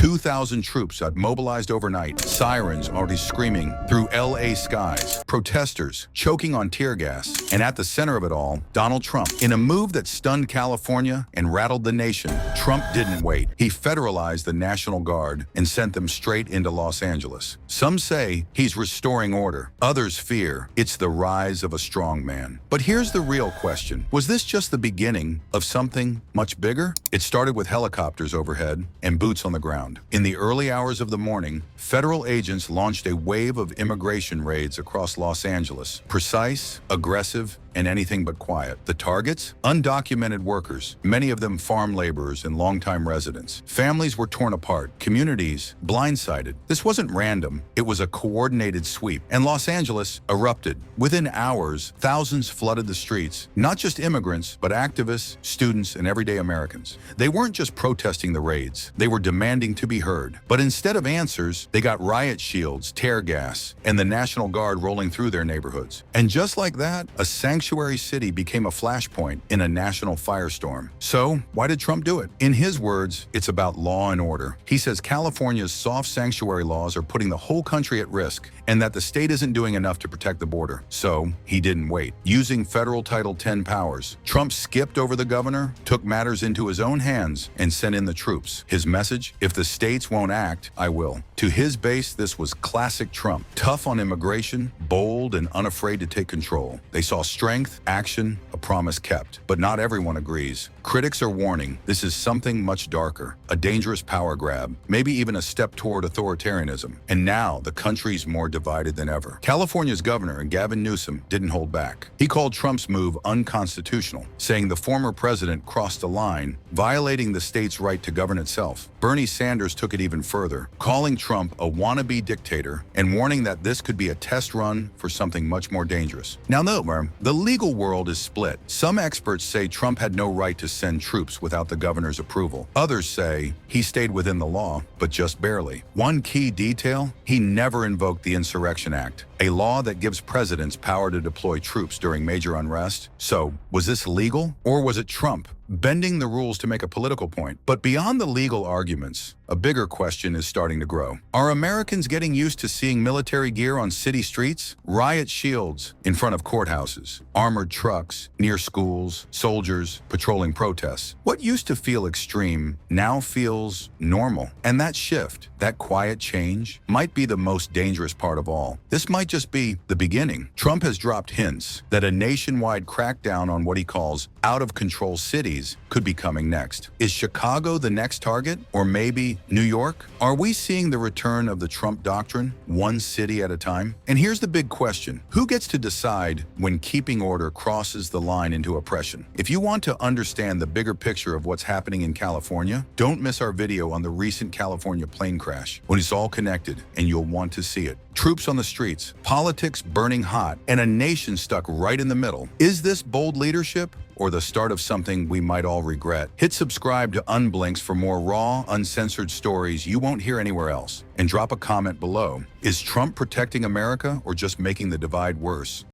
2,000 troops had mobilized overnight, sirens already screaming through LA skies, protesters choking on tear gas, and at the center of it all, Donald Trump. In a move that stunned California and rattled the nation, Trump didn't wait. He federalized the National Guard and sent them straight into Los Angeles. Some say he's restoring order. Others fear it's the rise of a strong man. But here's the real question. Was this just the beginning of something much bigger? It started with helicopters overhead and boots on the ground. In the early hours of the morning, federal agents launched a wave of immigration raids across Los Angeles. Precise, aggressive, and anything but quiet. The targets? Undocumented workers, many of them farm laborers and longtime residents. Families were torn apart, communities blindsided. This wasn't random, it was a coordinated sweep. And Los Angeles erupted. Within hours, thousands flooded the streets, not just immigrants, but activists, students, and everyday Americans. They weren't just protesting the raids, they were demanding to be heard. But instead of answers, they got riot shields, tear gas, and the National Guard rolling through their neighborhoods. And just like that, a sanctuary city became a flashpoint in a national firestorm. So, why did Trump do it? In his words, it's about law and order. He says California's soft sanctuary laws are putting the whole country at risk, and that the state isn't doing enough to protect the border. So, he didn't wait. Using federal Title X powers, Trump skipped over the governor, took matters into his own hands, and sent in the troops. His message? If the states won't act, I will. To his base, this was classic Trump. Tough on immigration, bold and unafraid to take control. They saw strength, action, a promise kept. But not everyone agrees. Critics are warning this is something much darker, a dangerous power grab, maybe even a step toward authoritarianism. And now the country's more divided than ever. California's governor, Gavin Newsom, didn't hold back. He called Trump's move unconstitutional, saying the former president crossed a line, violating the state's right to govern itself. Bernie Sanders took it even further, calling Trump a wannabe dictator and warning that this could be a test run for something much more dangerous. Now, the legal world is split. Some experts say Trump had no right to send troops without the governor's approval. Others say he stayed within the law, but just barely. One key detail, he never invoked the Insurrection Act, a law that gives presidents power to deploy troops during major unrest. So, was this legal? Or was it Trump bending the rules to make a political point? But beyond the legal arguments, a bigger question is starting to grow. Are Americans getting used to seeing military gear on city streets? Riot shields in front of courthouses, armored trucks near schools, soldiers patrolling protests. What used to feel extreme now feels normal. And that shift, that quiet change, might be the most dangerous part of all. This might just be the beginning. Trump has dropped hints that a nationwide crackdown on what he calls out-of-control cities could be coming next. Is Chicago the next target? Or maybe New York? Are we seeing the return of the Trump doctrine, one city at a time? And here's the big question. Who gets to decide when keeping order crosses the line into oppression? If you want to understand the bigger picture of what's happening in California, don't miss our video on the recent California plane crash, when it's all connected, and you'll want to see it. Troops on the streets, politics burning hot, and a nation stuck right in the middle. Is this bold leadership, or the start of something we might all regret? Hit subscribe to Unblinks for more raw, uncensored stories you won't hear anywhere else. And drop a comment below. Is Trump protecting America or just making the divide worse?